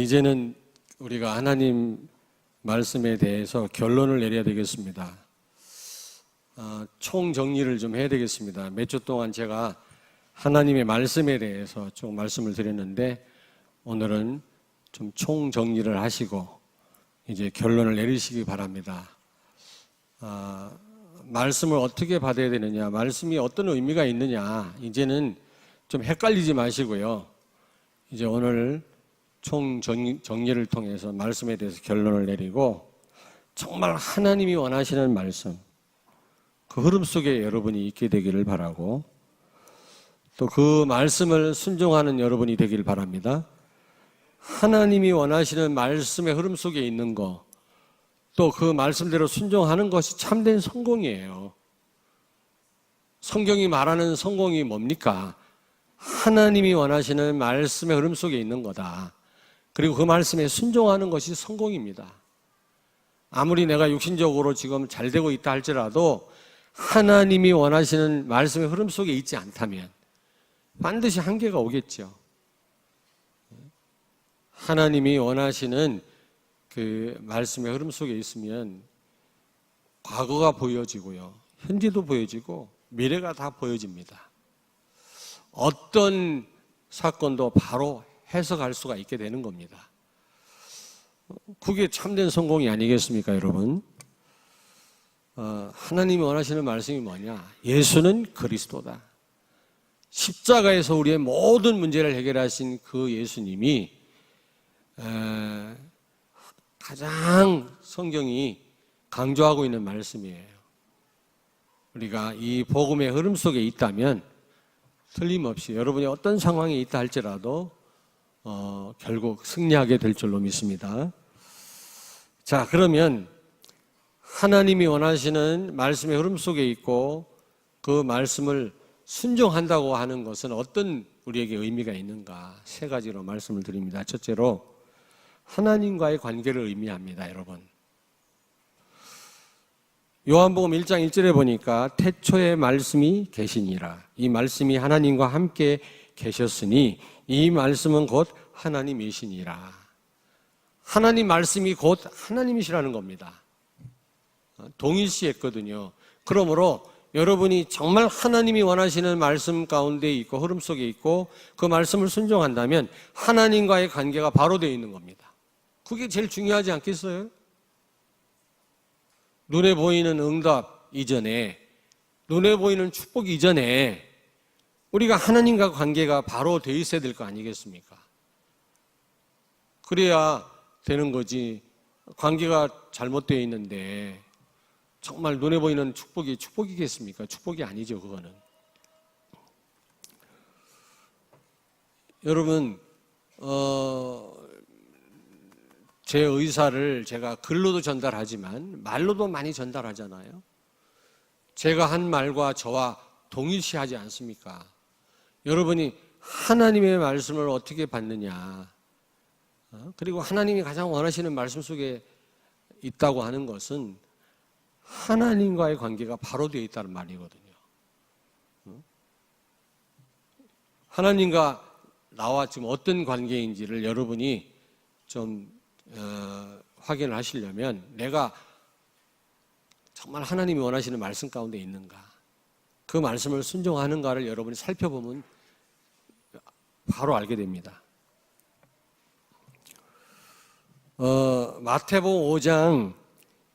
이제는 우리가 하나님 말씀에 대해서 결론을 내려야 되겠습니다. 총정리를 좀 해야 되겠습니다. 몇 주 동안 제가 하나님의 말씀에 대해서 좀 말씀을 드렸는데 오늘은 좀 총정리를 하시고 이제 결론을 내리시기 바랍니다. 말씀을 어떻게 받아야 되느냐, 말씀이 어떤 의미가 있느냐, 이제는 좀 헷갈리지 마시고요. 이제 오늘 총정리를 통해서 말씀에 대해서 결론을 내리고 정말 하나님이 원하시는 말씀, 그 흐름 속에 여러분이 있게 되기를 바라고 또 그 말씀을 순종하는 여러분이 되길 바랍니다. 하나님이 원하시는 말씀의 흐름 속에 있는 거, 또 그 말씀대로 순종하는 것이 참된 성공이에요. 성경이 말하는 성공이 뭡니까? 하나님이 원하시는 말씀의 흐름 속에 있는 거다. 그리고 그 말씀에 순종하는 것이 성공입니다. 아무리 내가 육신적으로 지금 잘 되고 있다 할지라도 하나님이 원하시는 말씀의 흐름 속에 있지 않다면 반드시 한계가 오겠죠. 하나님이 원하시는 그 말씀의 흐름 속에 있으면 과거가 보여지고요, 현재도 보여지고 미래가 다 보여집니다. 어떤 사건도 바로 해석할 수가 있게 되는 겁니다. 그게 참된 성공이 아니겠습니까, 여러분? 하나님이 원하시는 말씀이 뭐냐? 예수는 그리스도다. 십자가에서 우리의 모든 문제를 해결하신 그 예수님이 가장 성경이 강조하고 있는 말씀이에요. 우리가 이 복음의 흐름 속에 있다면 틀림없이 여러분이 어떤 상황에 있다 할지라도 결국 승리하게 될 줄로 믿습니다. 자, 그러면 하나님이 원하시는 말씀의 흐름 속에 있고 그 말씀을 순종한다고 하는 것은 어떤 우리에게 의미가 있는가? 세 가지로 말씀을 드립니다. 첫째로 하나님과의 관계를 의미합니다, 여러분. 요한복음 1장 1절에 보니까 태초에 말씀이 계시니라. 이 말씀이 하나님과 함께 계셨으니 이 말씀은 곧 하나님이시니라. 하나님 말씀이 곧 하나님이시라는 겁니다. 동일시했거든요. 그러므로 여러분이 정말 하나님이 원하시는 말씀 가운데 있고 흐름 속에 있고 그 말씀을 순종한다면 하나님과의 관계가 바로 되어 있는 겁니다. 그게 제일 중요하지 않겠어요? 눈에 보이는 응답 이전에, 눈에 보이는 축복 이전에 우리가 하나님과 관계가 바로 되어 있어야 될 거 아니겠습니까? 그래야 되는 거지. 관계가 잘못되어 있는데 정말 눈에 보이는 축복이 축복이겠습니까? 축복이 아니죠, 그거는. 여러분, 제 의사를 제가 글로도 전달하지만 말로도 많이 전달하잖아요. 제가 한 말과 저와 동일시하지 않습니까? 여러분이 하나님의 말씀을 어떻게 받느냐, 그리고 하나님이 가장 원하시는 말씀 속에 있다고 하는 것은 하나님과의 관계가 바로 되어 있다는 말이거든요. 하나님과 나와 지금 어떤 관계인지를 여러분이 좀 확인을 하시려면 내가 정말 하나님이 원하시는 말씀 가운데 있는가, 그 말씀을 순종하는가를 여러분이 살펴보면 바로 알게 됩니다. 마태복음 5장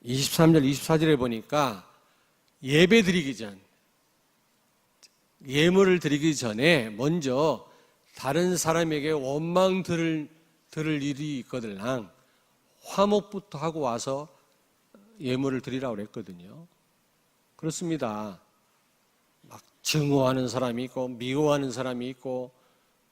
23절 24절에 보니까 예배 드리기 전, 예물을 드리기 전에 먼저 다른 사람에게 원망 들을 일이 있거든요. 화목부터 하고 와서 예물을 드리라고 그랬거든요. 그렇습니다. 막 증오하는 사람이 있고 미워하는 사람이 있고,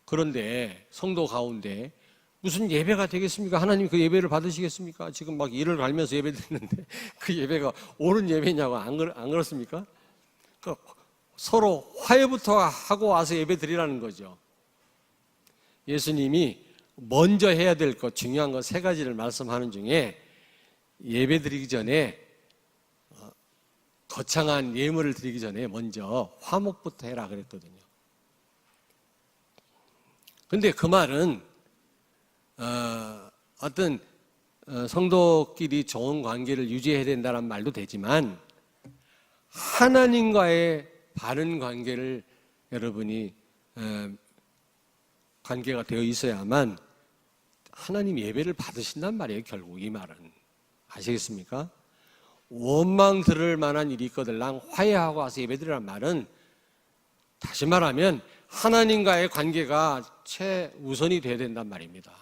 그런데 성도 가운데 무슨 예배가 되겠습니까? 하나님 그 예배를 받으시겠습니까? 지금 막 이를 갈면서 예배 드리는데 그 예배가 옳은 예배냐고, 안 그렇습니까? 그러니까 서로 화해부터 하고 와서 예배 드리라는 거죠. 예수님이 먼저 해야 될 것, 중요한 것 세 가지를 말씀하는 중에 예배 드리기 전에, 거창한 예물을 드리기 전에 먼저 화목부터 해라 그랬거든요. 근데 그 말은 어떤 성도끼리 좋은 관계를 유지해야 된다는 말도 되지만 하나님과의 바른 관계를 여러분이 관계가 되어 있어야만 하나님 예배를 받으신단 말이에요. 결국 이 말은 아시겠습니까? 원망 들을 만한 일이 있거들랑 화해하고 와서 예배드리란 말은 다시 말하면 하나님과의 관계가 최우선이 되어야 된단 말입니다.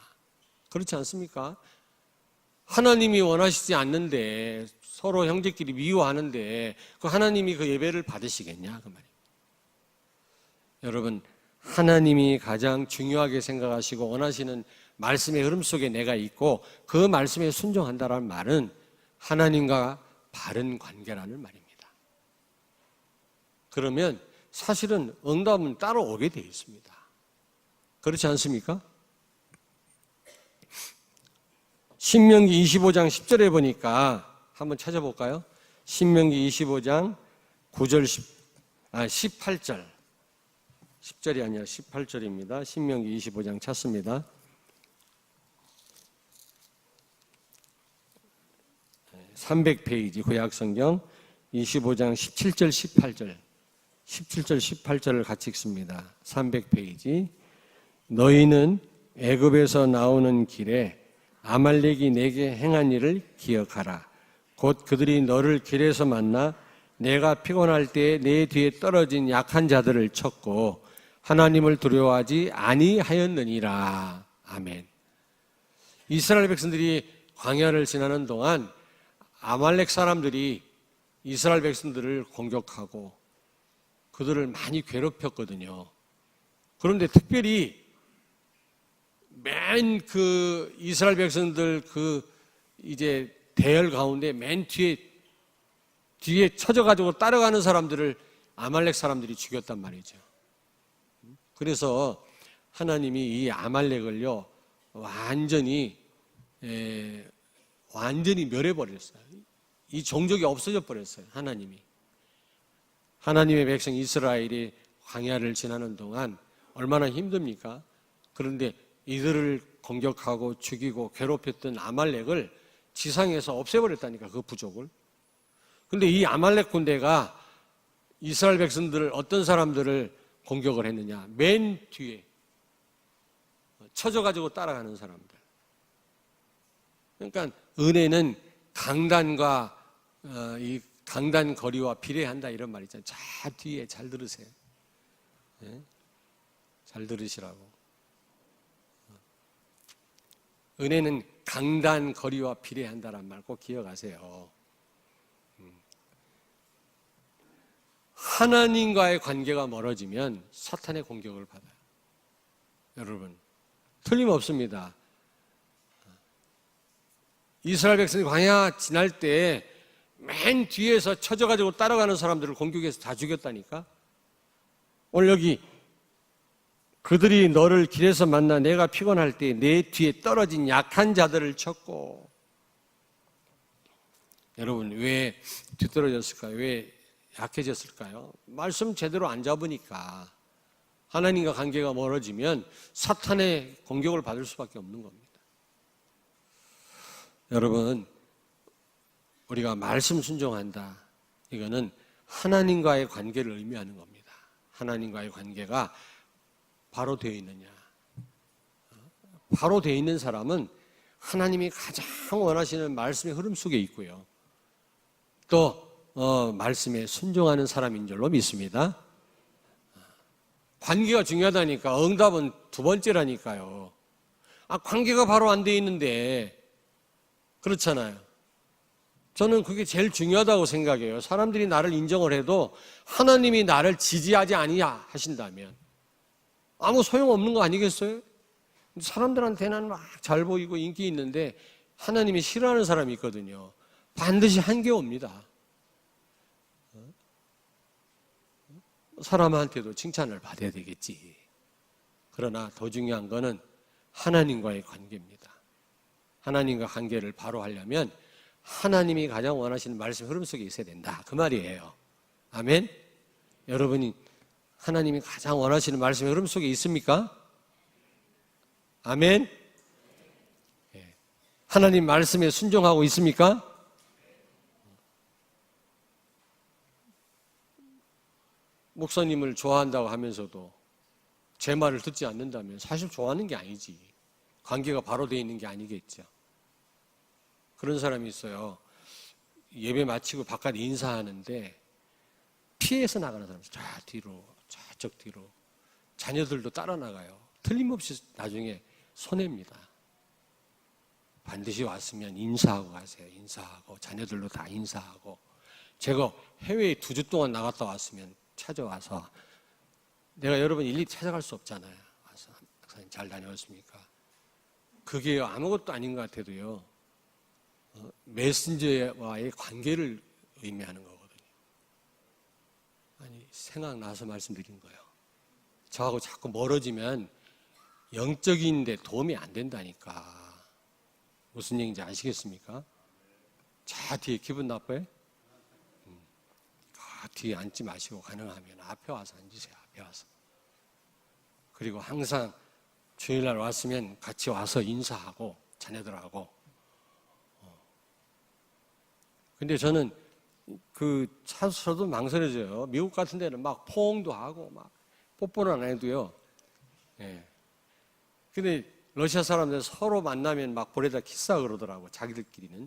그렇지 않습니까? 하나님이 원하시지 않는데 서로 형제끼리 미워하는데 그 하나님이 그 예배를 받으시겠냐 그 말이에요. 여러분, 하나님이 가장 중요하게 생각하시고 원하시는 말씀의 흐름 속에 내가 있고 그 말씀에 순종한다는 말은 하나님과 바른 관계라는 말입니다. 그러면 사실은 응답은 따라오게 되어 있습니다. 그렇지 않습니까? 신명기 25장 10절에 보니까 한번 찾아볼까요? 신명기 25장 18절 10절이 아니라 18절입니다. 신명기 25장 찾습니다. 300페이지 구약성경 25장 17절 18절 17절 18절을 같이 읽습니다. 300페이지. 너희는 애굽에서 나오는 길에 아말렉이 내게 행한 일을 기억하라. 곧 그들이 너를 길에서 만나 내가 피곤할 때에 내 뒤에 떨어진 약한 자들을 쳤고 하나님을 두려워하지 아니하였느니라. 아멘. 이스라엘 백성들이 광야를 지나는 동안 아말렉 사람들이 이스라엘 백성들을 공격하고 그들을 많이 괴롭혔거든요. 그런데 특별히 맨 그 이스라엘 백성들 이제 대열 가운데 맨 뒤에 쳐져가지고 따라가는 사람들을 아말렉 사람들이 죽였단 말이죠. 그래서 하나님이 이 아말렉을요 완전히 멸해버렸어요. 이 종족이 없어져 버렸어요. 하나님의 백성 이스라엘이 광야를 지나는 동안 얼마나 힘듭니까? 그런데 이들을 공격하고 죽이고 괴롭혔던 아말렉을 지상에서 없애버렸다니까, 그 부족을. 그런데 이 아말렉 군대가 이스라엘 백성들을, 어떤 사람들을 공격을 했느냐? 맨 뒤에 쳐져가지고 따라가는 사람들. 그러니까 은혜는 강단과 이 강단 거리와 비례한다, 이런 말 있잖아요. 저 뒤에 잘 들으세요. 네? 잘 들으시라고. 은혜는 강단 거리와 비례한다는 말 꼭 기억하세요. 하나님과의 관계가 멀어지면 사탄의 공격을 받아요. 여러분, 틀림없습니다. 이스라엘 백성이 광야 지날 때 맨 뒤에서 쳐져가지고 따라가는 사람들을 공격해서 다 죽였다니까. 오늘 여기 그들이 너를 길에서 만나 내가 피곤할 때 내 뒤에 떨어진 약한 자들을 쳤고. 여러분, 왜 뒤떨어졌을까요? 왜 약해졌을까요? 말씀 제대로 안 잡으니까. 하나님과 관계가 멀어지면 사탄의 공격을 받을 수밖에 없는 겁니다. 여러분, 우리가 말씀 순종한다, 이거는 하나님과의 관계를 의미하는 겁니다. 하나님과의 관계가 바로 되어 있느냐. 바로 되어 있는 사람은 하나님이 가장 원하시는 말씀의 흐름 속에 있고요, 또 말씀에 순종하는 사람인 줄로 믿습니다. 관계가 중요하다니까. 응답은 두 번째라니까요. 관계가 바로 안 돼 있는데. 그렇잖아요. 저는 그게 제일 중요하다고 생각해요. 사람들이 나를 인정을 해도 하나님이 나를 지지하지 아니하신다면 아무 소용없는 거 아니겠어요? 사람들한테는 막 잘 보이고 인기 있는데 하나님이 싫어하는 사람이 있거든요. 반드시 한계 옵니다. 사람한테도 칭찬을 받아야 되겠지. 그러나 더 중요한 거는 하나님과의 관계입니다. 하나님과 관계를 바로 하려면 하나님이 가장 원하시는 말씀 흐름 속에 있어야 된다, 그 말이에요. 아멘? 여러분이 하나님이 가장 원하시는 말씀의 흐름 속에 있습니까? 아멘? 예. 하나님 말씀에 순종하고 있습니까? 목사님을 좋아한다고 하면서도 제 말을 듣지 않는다면 사실 좋아하는 게 아니지. 관계가 바로 되어 있는 게 아니겠죠. 그런 사람이 있어요. 예배 마치고 바깥에 인사하는데 피해서 나가는 사람이 저 뒤로, 저쪽 뒤로. 자녀들도 따라 나가요. 틀림없이 나중에 손해입니다. 반드시 왔으면 인사하고 가세요. 인사하고 자녀들도 다 인사하고. 제가 해외에 2주 동안 나갔다 왔으면 찾아와서 내가 여러분 일일이 찾아갈 수 없잖아요. 와서 목사님 잘 다녀왔습니까? 그게 아무것도 아닌 것 같아도요. 메신저와의 관계를 의미하는 거거든요. 아니 생각나서 말씀드린 거예요. 저하고 자꾸 멀어지면 영적인데 도움이 안 된다니까. 무슨 얘기인지 아시겠습니까? 자 뒤에 기분 나빠요? 뒤에 앉지 마시고 가능하면 앞에 와서 앉으세요. 앞에 와서. 그리고 항상 주일날 왔으면 같이 와서 인사하고 자녀들하고. 근데 저는 저도 망설여져요. 미국 같은 데는 막 포옹도 하고 막 뽀뽀는 안 해도요. 예. 근데 러시아 사람들 서로 만나면 막 볼에다 키스하고 그러더라고. 자기들끼리는.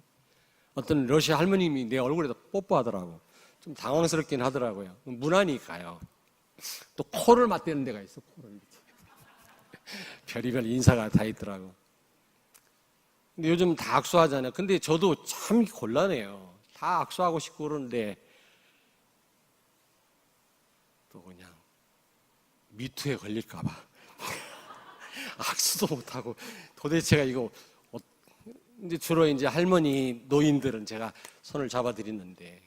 어떤 러시아 할머님이 내 얼굴에다 뽀뽀하더라고. 좀 당황스럽긴 하더라고요. 문화니까요. 또 코를 맞대는 데가 있어. 코를 이렇게. 별의별 인사가 다 있더라고. 근데 요즘 다 악수하잖아요. 근데 저도 참 곤란해요. 다 악수하고 싶고 그러는데 또 그냥 미투에 걸릴까 봐 악수도 못하고 도대체가 이거 이제 주로 이제 할머니 노인들은 제가 손을 잡아드리는데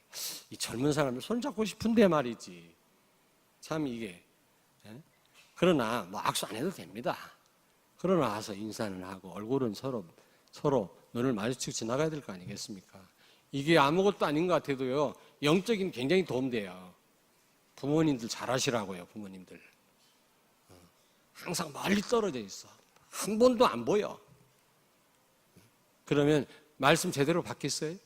이 젊은 사람을 손 잡고 싶은데 말이지 참 이게 그러나 뭐 악수 안 해도 됩니다. 그러나 와서 인사는 하고 얼굴은 서로 눈을 마주치고 지나가야 될 거 아니겠습니까? 이게 아무것도 아닌 것 같아도요 영적인 굉장히 도움돼요. 부모님들 잘하시라고요. 부모님들 항상 멀리 떨어져 있어. 한 번도 안 보여. 그러면 말씀 제대로 받겠어요?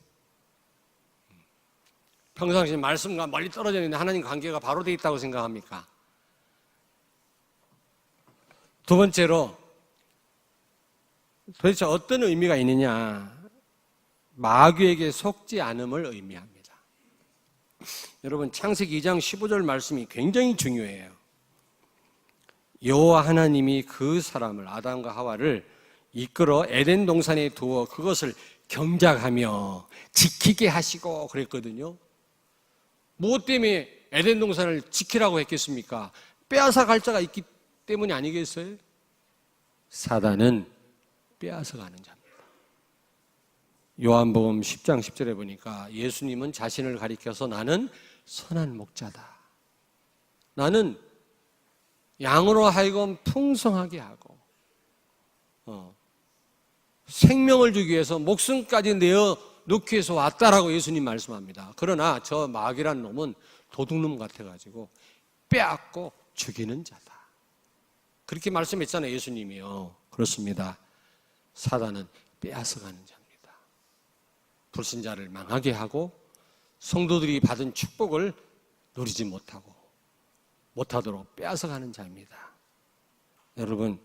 평상시에 말씀과 멀리 떨어져 있는데 하나님 관계가 바로 돼 있다고 생각합니까? 두 번째로 도대체 어떤 의미가 있느냐? 마귀에게 속지 않음을 의미합니다. 여러분 창세기 2장 15절 말씀이 굉장히 중요해요. 여호와 하나님이 그 사람을 아담과 하와를 이끌어 에덴 동산에 두어 그것을 경작하며 지키게 하시고 그랬거든요. 무엇 때문에 에덴 동산을 지키라고 했겠습니까? 빼앗아 갈 자가 있기 때문이 아니겠어요? 사단은 빼앗아 가는 자입니다. 요한복음 10장 10절에 보니까 예수님은 자신을 가리켜서 나는 선한 목자다. 나는 양으로 하여금 풍성하게 하고 생명을 주기 위해서 목숨까지 내어 놓기 위해서 왔다라고 예수님 말씀합니다. 그러나 저 마귀란 놈은 도둑놈 같아가지고 빼앗고 죽이는 자다. 그렇게 말씀했잖아요. 예수님이요. 그렇습니다. 사단은 빼앗아가는 자입니다. 불신자를 망하게 하고 성도들이 받은 축복을 누리지 못하도록 빼앗아가는 자입니다. 여러분,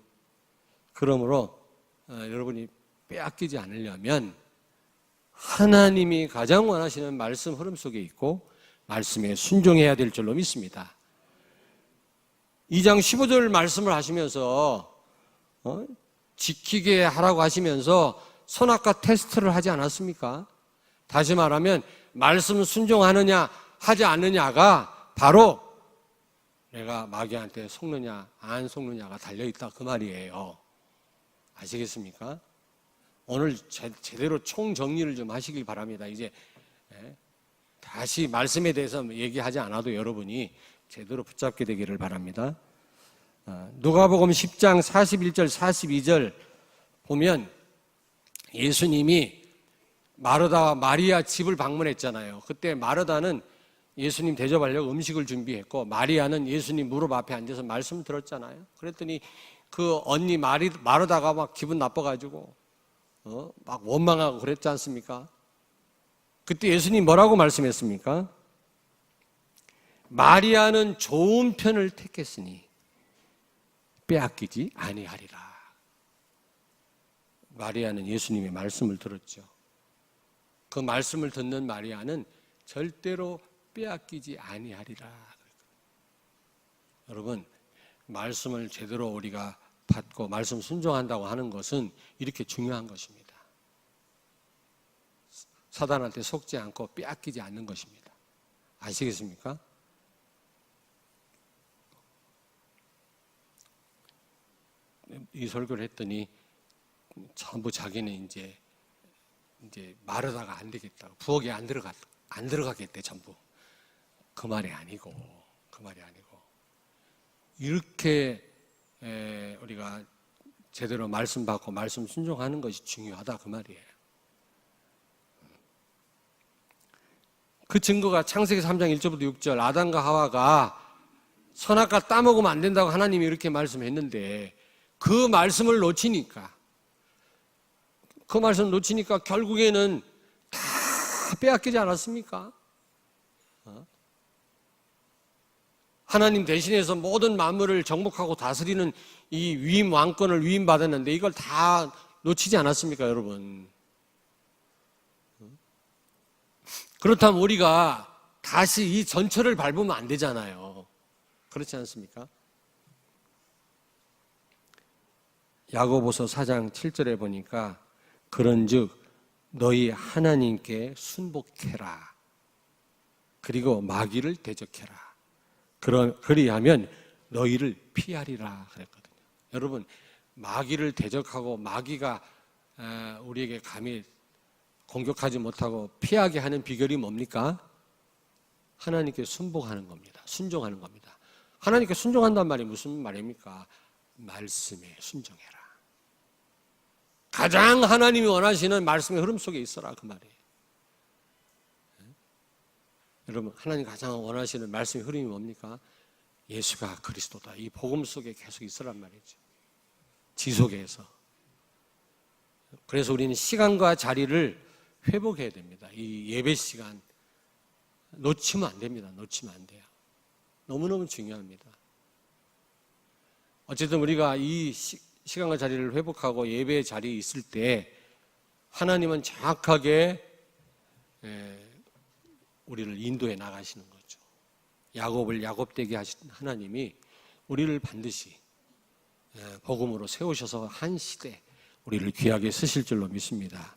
그러므로 여러분이 빼앗기지 않으려면 하나님이 가장 원하시는 말씀 흐름 속에 있고 말씀에 순종해야 될 줄로 믿습니다. 2장 15절 말씀을 하시면서 지키게 하라고 하시면서 선악과 테스트를 하지 않았습니까? 다시 말하면 말씀 순종하느냐 하지 않느냐가 바로 내가 마귀한테 속느냐 안 속느냐가 달려있다 그 말이에요. 아시겠습니까? 오늘 제대로 총정리를 좀 하시길 바랍니다. 이제 다시 말씀에 대해서 얘기하지 않아도 여러분이 제대로 붙잡게 되기를 바랍니다. 누가복음 10장 41절 42절 보면 예수님이 마르다와 마리아 집을 방문했잖아요. 그때 마르다는 예수님 대접하려고 음식을 준비했고 마리아는 예수님 무릎 앞에 앉아서 말씀 들었잖아요. 그랬더니 그 언니 마르다가 막 기분 나빠가지고 막 원망하고 그랬지 않습니까? 그때 예수님 뭐라고 말씀했습니까? 마리아는 좋은 편을 택했으니 빼앗기지 아니하리라. 마리아는 예수님의 말씀을 들었죠. 그 말씀을 듣는 마리아는 절대로 빼앗기지 아니하리라. 여러분, 말씀을 제대로 우리가 받고 말씀 순종한다고 하는 것은 이렇게 중요한 것입니다. 사단한테 속지 않고 빼앗기지 않는 것입니다. 아시겠습니까? 이 설교를 했더니 전부 자기는 이제 마르다가 안 되겠다. 부엌에 안 들어가겠대, 전부. 그 말이 아니고. 이렇게 우리가 제대로 말씀 받고 말씀 순종하는 것이 중요하다, 그 말이에요. 그 증거가 창세기 3장 1절부터 6절, 아담과 하와가 선악과 따먹으면 안 된다고 하나님이 이렇게 말씀했는데, 그 말씀을 놓치니까 결국에는 다 빼앗기지 않았습니까? 하나님 대신해서 모든 만물을 정복하고 다스리는 이 위임 왕권을 위임받았는데 이걸 다 놓치지 않았습니까, 여러분? 그렇다면 우리가 다시 이 전철을 밟으면 안 되잖아요. 그렇지 않습니까? 야고보서 4장 7절에 보니까 그런즉 너희 하나님께 순복해라. 그리고 마귀를 대적해라. 그리하면 너희를 피하리라 그랬거든요. 여러분, 마귀를 대적하고 마귀가 우리에게 감히 공격하지 못하고 피하게 하는 비결이 뭡니까? 하나님께 순복하는 겁니다. 순종하는 겁니다. 하나님께 순종한단 말이 무슨 말입니까? 말씀에 순종해라. 가장 하나님이 원하시는 말씀의 흐름 속에 있어라, 그 말이에요. 여러분, 하나님 가장 원하시는 말씀의 흐름이 뭡니까? 예수가 그리스도다. 이 복음 속에 계속 있으란 말이죠. 지속해서. 그래서 우리는 시간과 자리를 회복해야 됩니다. 이 예배 시간 놓치면 안 됩니다. 놓치면 안 돼요. 너무너무 중요합니다. 어쨌든 우리가 이 시간과 자리를 회복하고 예배의 자리에 있을 때 하나님은 정확하게 우리를 인도해 나가시는 거죠. 야곱을 야곱되게 하신 하나님이 우리를 반드시 복음으로 세우셔서 한 시대 우리를 귀하게 쓰실 줄로 믿습니다.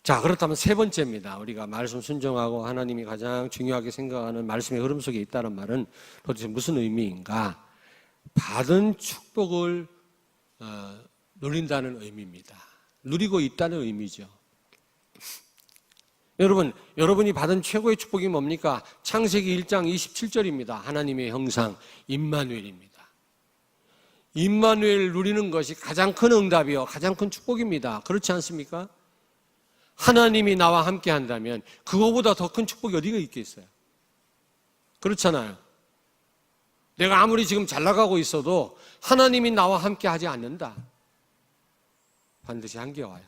자, 그렇다면 세 번째입니다. 우리가 말씀 순종하고 하나님이 가장 중요하게 생각하는 말씀의 흐름 속에 있다는 말은 도대체 무슨 의미인가? 받은 축복을 누린다는 의미입니다. 누리고 있다는 의미죠. 여러분, 여러분이 받은 최고의 축복이 뭡니까? 창세기 1장 27절입니다. 하나님의 형상 임마누엘입니다. 임마누엘 누리는 것이 가장 큰 응답이요, 가장 큰 축복입니다. 그렇지 않습니까? 하나님이 나와 함께 한다면 그거보다 더 큰 축복이 어디가 있겠어요? 그렇잖아요. 내가 아무리 지금 잘 나가고 있어도 하나님이 나와 함께 하지 않는다. 반드시 한계 와요.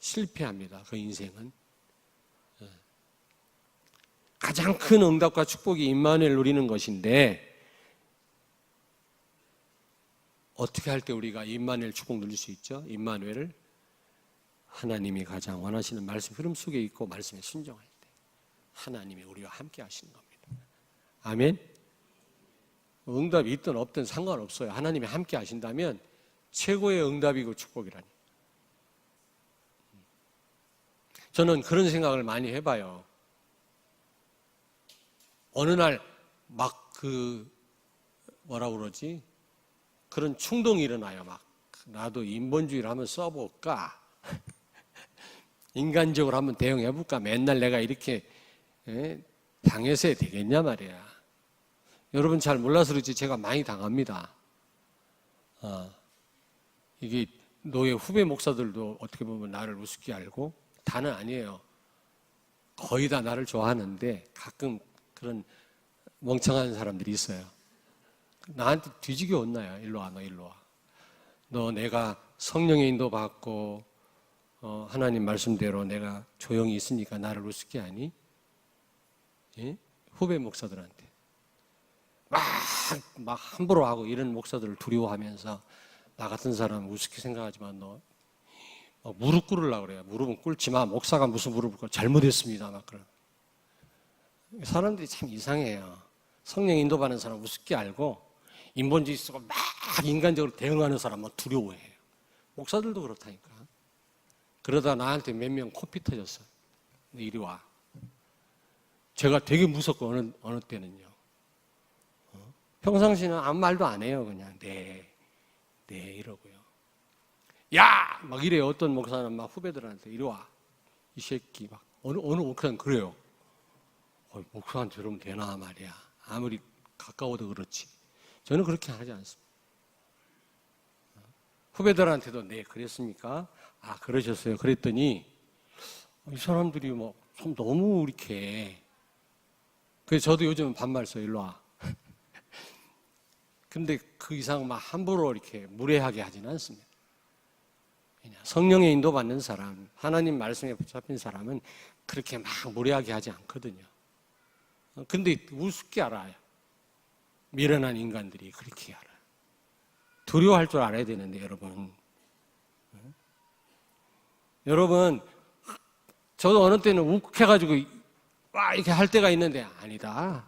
실패합니다. 그 인생은. 가장 큰 응답과 축복이 임마누엘 누리는 것인데 어떻게 할 때 우리가 임마누엘 축복 누릴 수 있죠? 임마누엘을 하나님이 가장 원하시는 말씀 흐름 속에 있고 말씀에 순종할 때 하나님이 우리와 함께 하시는 겁니다. 아멘. 응답이 있든 없든 상관없어요. 하나님이 함께 하신다면 최고의 응답이고 축복이라니. 저는 그런 생각을 많이 해봐요. 어느 날 막 뭐라 그러지? 그런 충동이 일어나요. 막 나도 인본주의를 한번 써볼까? 인간적으로 한번 대응해볼까? 맨날 내가 이렇게 당해서 되겠냐 말이야. 여러분 잘 몰라서 그렇지 제가 많이 당합니다. 이게 노예 후배 목사들도 어떻게 보면 나를 우습게 알고 다는 아니에요. 거의 다 나를 좋아하는데 가끔 그런 멍청한 사람들이 있어요. 나한테 뒤지게 혼나요. 일로 와, 너 일로 와. 너 내가 성령의 인도 받고 하나님 말씀대로 내가 조용히 있으니까 나를 우습게 하니? 예? 후배 목사들한테 막 함부로 하고 이런 목사들을 두려워하면서 나 같은 사람 우습게 생각하지만 너 무릎 꿇으려고 그래요. 무릎은 꿇지만 목사가 무슨 무릎을 꿇어 잘못했습니다. 막 그런. 사람들이 참 이상해요. 성령 인도받는 사람 우습게 알고 인본주의 쓰고 막 인간적으로 대응하는 사람은 두려워해요. 목사들도 그렇다니까. 그러다 나한테 몇 명 코피 터졌어요. 이리 와. 제가 되게 무섭고 어느 때는요. 평상시는 아무 말도 안 해요. 그냥 네 이러고요. 야! 막 이래요. 어떤 목사는 막 후배들한테 이리 와. 이 새끼 막 어느 목사는 그래요. 목사한테 저러면 되나 말이야. 아무리 가까워도 그렇지. 저는 그렇게 하지 않습니다. 후배들한테도 네 그랬습니까? 아 그러셨어요. 그랬더니 이 사람들이 뭐 좀 너무 이렇게. 그래서 저도 요즘 반말 써요. 일로 와. 근데 그 이상 막 함부로 이렇게 무례하게 하지는 않습니다. 성령의 인도받는 사람, 하나님 말씀에 붙잡힌 사람은 그렇게 막 무례하게 하지 않거든요. 근데 우습게 알아요. 미련한 인간들이 그렇게 알아요. 두려워할 줄 알아야 되는데 여러분. 여러분, 저도 어느 때는 욱해가지고 와 이렇게 할 때가 있는데 아니다.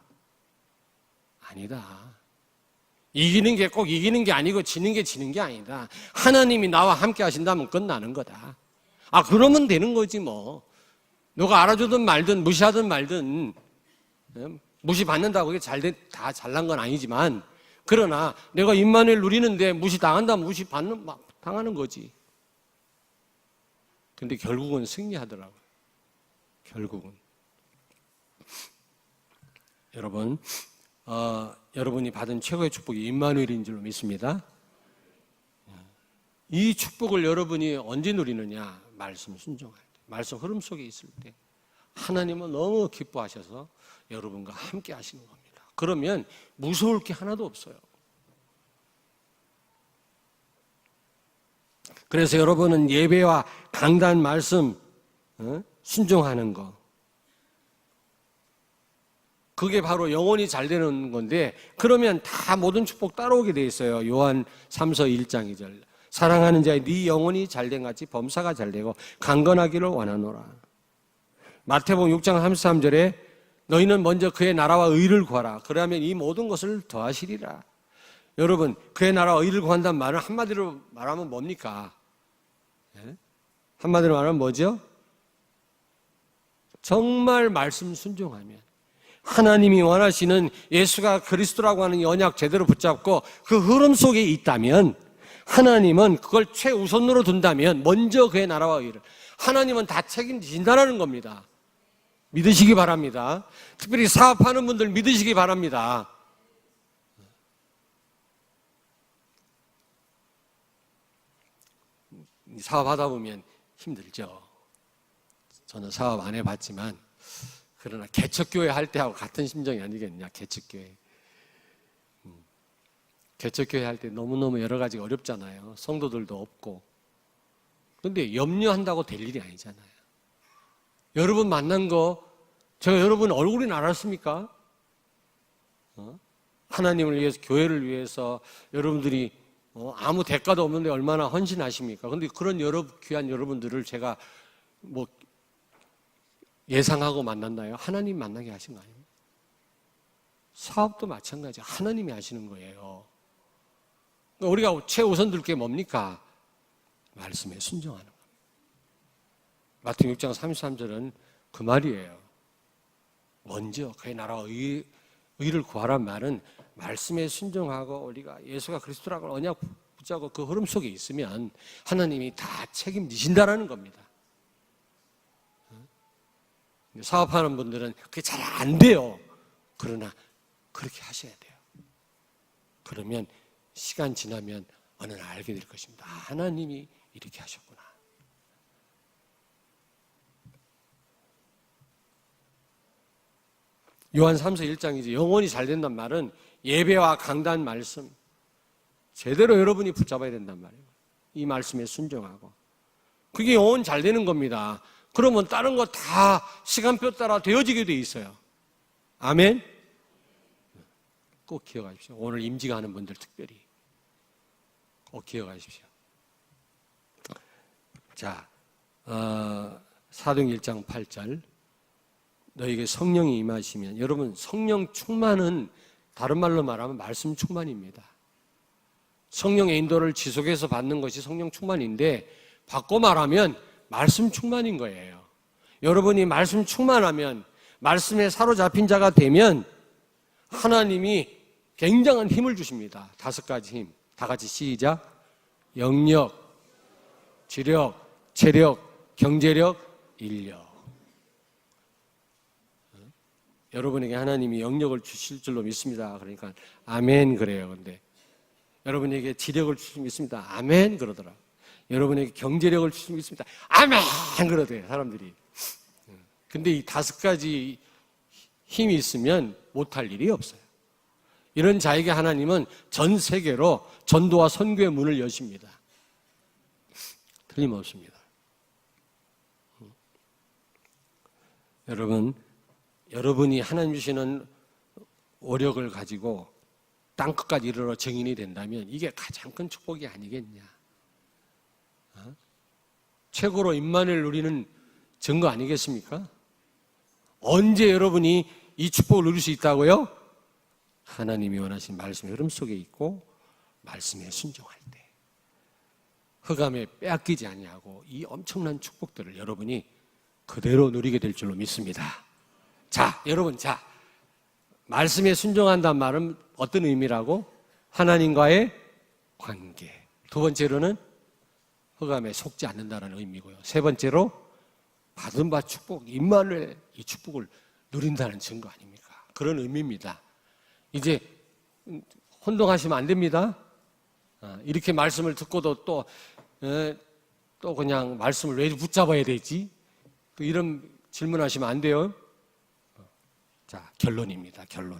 이기는 게 꼭 이기는 게 아니고 지는 게 지는 게 아니다. 하나님이 나와 함께 하신다면 끝나는 거다. 아 그러면 되는 거지 뭐. 누가 알아주든 말든 무시하든 말든 무시받는다고 그게 다 잘난 건 아니지만 그러나 내가 임마누엘 누리는데 무시당한다면 당하는 거지. 근데 결국은 승리하더라고요. 결국은. 여러분 여러분이 받은 최고의 축복이 임마누엘인 줄로 믿습니다. 이 축복을 여러분이 언제 누리느냐? 말씀 순종할 때, 말씀 흐름 속에 있을 때 하나님은 너무 기뻐하셔서 여러분과 함께 하시는 겁니다. 그러면 무서울 게 하나도 없어요. 그래서 여러분은 예배와 강단 말씀 순종하는 거, 그게 바로 영혼이 잘 되는 건데 그러면 다 모든 축복 따라오게 돼 있어요. 요한 3서 1장 2절 사랑하는 자의 네 영혼이 잘된 같이 범사가 잘되고 강건하기를 원하노라. 마태복음 6장 33절에 너희는 먼저 그의 나라와 의를 구하라. 그러면 이 모든 것을 더하시리라. 여러분 그의 나라와 의를 구한다는 말은 한마디로 말하면 뭡니까? 한마디로 말하면 뭐죠? 정말 말씀 순종하면 하나님이 원하시는 예수가 그리스도라고 하는 언약 제대로 붙잡고 그 흐름 속에 있다면 하나님은 그걸 최우선으로 둔다면 먼저 그의 나라와 의를 하나님은 다 책임지신다는 겁니다. 믿으시기 바랍니다. 특별히 사업하는 분들 믿으시기 바랍니다. 사업하다 보면 힘들죠. 저는 사업 안 해봤지만 그러나 개척교회 할 때하고 같은 심정이 아니겠냐. 개척교회 할 때 너무너무 여러 가지가 어렵잖아요. 성도들도 없고. 그런데 염려한다고 될 일이 아니잖아요. 여러분 만난 거 제가 여러분 얼굴이나 알았습니까? 하나님을 위해서 교회를 위해서 여러분들이 아무 대가도 없는데 얼마나 헌신하십니까? 그런데 그런 귀한 여러분들을 제가 뭐 예상하고 만났나요? 하나님 만나게 하신 거 아닙니까? 사업도 마찬가지. 하나님이 하시는 거예요. 우리가 최우선 둘 게 뭡니까? 말씀에 순종하는 겁니다. 마태복음 6장 33절은 그 말이에요. 먼저 그의 나라와 의를 구하란 말은 말씀에 순종하고 우리가 예수가 그리스도라고 언약 붙잡고 그 흐름 속에 있으면 하나님이 다 책임지신다라는 겁니다. 사업하는 분들은 그게 잘 안 돼요. 그러나 그렇게 하셔야 돼요. 그러면 시간 지나면 어느 날 알게 될 것입니다. 하나님이 이렇게 하셨구나. 요한 3서 1장이지 영혼이 잘 된단 말은 예배와 강단 말씀 제대로 여러분이 붙잡아야 된단 말이에요. 이 말씀에 순종하고. 그게 영혼 잘 되는 겁니다. 그러면 다른 거 다 시간표 따라 되어지게 돼 있어요. 아멘? 꼭 기억하십시오. 오늘 임직하는 분들 특별히 꼭 기억하십시오. 자, 사도행 1장 8절 너에게 성령이 임하시면, 여러분 성령 충만은 다른 말로 말하면 말씀 충만입니다. 성령의 인도를 지속해서 받는 것이 성령 충만인데, 바꿔 말하면 말씀 충만인 거예요. 여러분이 말씀 충만하면, 말씀에 사로잡힌 자가 되면 하나님이 굉장한 힘을 주십니다. 5가지 힘. 다 같이 시작. 영력, 지력, 체력, 경제력, 인력. 여러분에게 하나님이 영력을 주실 줄로 믿습니다. 그러니까 아멘 그래요. 근데 여러분에게 지력을 주실 줄 믿습니다. 아멘 그러더라. 여러분에게 경제력을 주실 줄 믿습니다. 아멘 그러대요, 사람들이. 근데 이 5가지 힘이 있으면 못할 일이 없어요. 이런 자에게 하나님은 전 세계로 전도와 선교의 문을 여십니다. 틀림없습니다. 여러분이 하나님 주시는 오력을 가지고 땅끝까지 이르러 증인이 된다면 이게 가장 큰 축복이 아니겠냐. 최고로 임만을 누리는 증거 아니겠습니까? 언제 여러분이 이 축복을 누릴 수 있다고요? 하나님이 원하신 말씀의 흐름 속에 있고 말씀에 순종할 때, 흑암에 빼앗기지 아니하고 이 엄청난 축복들을 여러분이 그대로 누리게 될 줄로 믿습니다. 자, 여러분, 말씀에 순종한다는 말은 어떤 의미라고? 하나님과의 관계. 2번째로는 흑암에 속지 않는다는 의미고요. 3번째로 받은 바 축복, 임마누엘, 이 축복을 누린다는 증거 아닙니까? 그런 의미입니다. 이제 혼동하시면 안 됩니다. 이렇게 말씀을 듣고도 또 그냥 말씀을 왜 붙잡아야 되지? 또 이런 질문하시면 안 돼요. 자, 결론입니다. 결론.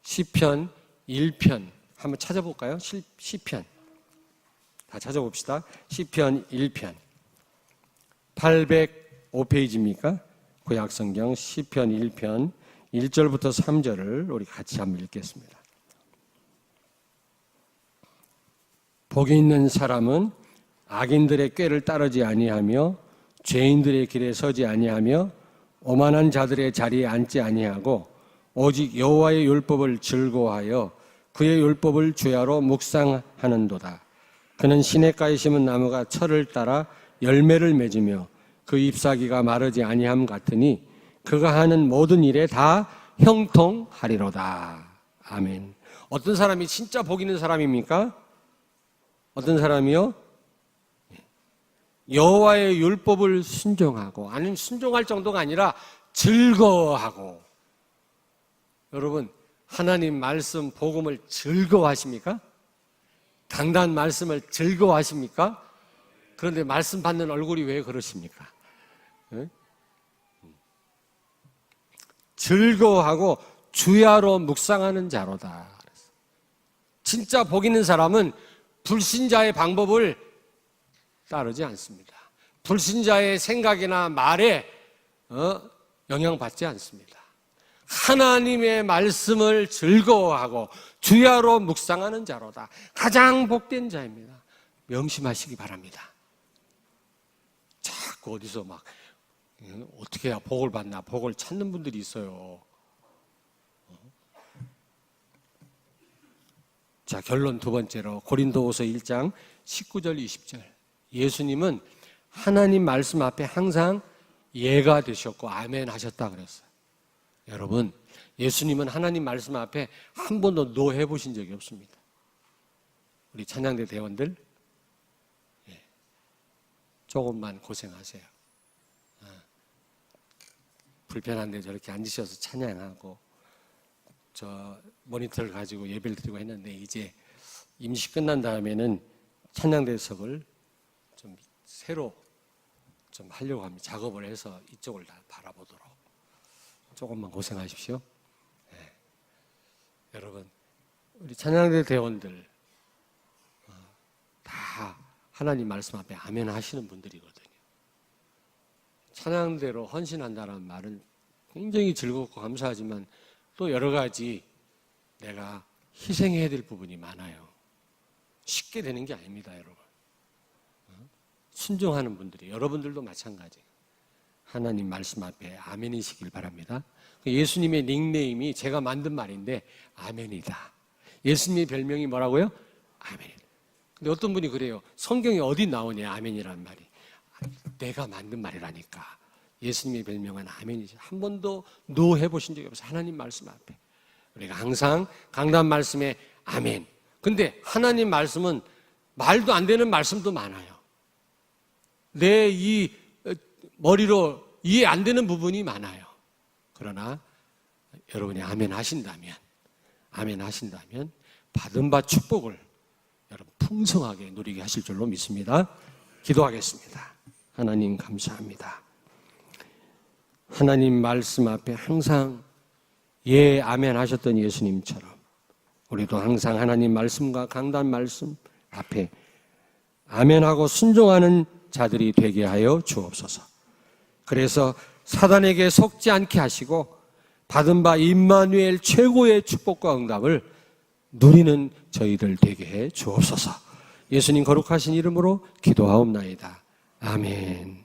시편 1편 한번 찾아볼까요? 시편 다 찾아봅시다. 시편 1편 805페이지입니까? 구약성경 시편 1편 1절부터 3절을 우리 같이 한번 읽겠습니다. 복이 있는 사람은 악인들의 꾀를 따르지 아니하며 죄인들의 길에 서지 아니하며 오만한 자들의 자리에 앉지 아니하고 오직 여호와의 율법을 즐거워하여 그의 율법을 주야로 묵상하는도다. 그는 시냇가에 심은 나무가 철을 따라 열매를 맺으며 그 잎사귀가 마르지 아니함 같으니 그가 하는 모든 일에 다 형통하리로다. 아멘. 어떤 사람이 진짜 복 있는 사람입니까? 어떤 사람이요? 여호와의 율법을 순종하고, 아니면 순종할 정도가 아니라 즐거워하고. 여러분, 하나님 말씀 복음을 즐거워하십니까? 강단 말씀을 즐거워하십니까? 그런데 말씀 받는 얼굴이 왜 그러십니까? 네? 즐거워하고 주야로 묵상하는 자로다. 진짜 복 있는 사람은 불신자의 방법을 따르지 않습니다. 불신자의 생각이나 말에 영향받지 않습니다. 하나님의 말씀을 즐거워하고 주야로 묵상하는 자로다. 가장 복된 자입니다. 명심하시기 바랍니다. 자꾸 어디서 막 어떻게 해야 복을 받나, 복을 찾는 분들이 있어요. 자, 결론 2번째로 고린도후서 1장 19절 20절. 예수님은 하나님 말씀 앞에 항상 예가 되셨고 아멘 하셨다 그랬어요. 여러분, 예수님은 하나님 말씀 앞에 한 번도 노 해보신 적이 없습니다. 우리 찬양대 대원들 조금만 고생하세요. 불편한데 저렇게 앉으셔서 찬양하고 저 모니터를 가지고 예배를 드리고 했는데, 이제 임시 끝난 다음에는 찬양대석을 좀 새로 좀 하려고 합니다. 작업을 해서 이쪽을 다 바라보도록. 조금만 고생하십시오. 네. 여러분, 우리 찬양대 대원들 다 하나님 말씀 앞에 아멘 하시는 분들이거든요. 찬양대로 헌신한다는 말은 굉장히 즐겁고 감사하지만 또 여러 가지 내가 희생해야 될 부분이 많아요. 쉽게 되는 게 아닙니다, 여러분. 순종하는 분들이, 여러분들도 마찬가지예요. 하나님 말씀 앞에 아멘이시길 바랍니다. 예수님의 닉네임이 제가 만든 말인데 아멘이다. 예수님의 별명이 뭐라고요? 아멘이다. 근데 어떤 분이 그래요. 성경에 어디 나오냐, 아멘이라는 말이. 내가 만든 말이라니까. 예수님의 별명은 아멘이죠. 한 번도 노 해보신 적이 없어요. 하나님 말씀 앞에. 우리가 항상 강단 말씀에 아멘. 근데 하나님 말씀은 말도 안 되는 말씀도 많아요. 내 이 머리로 이해 안 되는 부분이 많아요. 그러나 여러분이 아멘 하신다면 받은 바 축복을 여러분 풍성하게 누리게 하실 줄로 믿습니다. 기도하겠습니다. 하나님 감사합니다. 하나님 말씀 앞에 항상 예 아멘 하셨던 예수님처럼 우리도 항상 하나님 말씀과 강단 말씀 앞에 아멘하고 순종하는 자들이 되게 하여 주옵소서. 그래서 사단에게 속지 않게 하시고 받은 바 임마누엘 최고의 축복과 응답을 누리는 저희들 되게 해 주옵소서. 예수님 거룩하신 이름으로 기도하옵나이다. 아멘.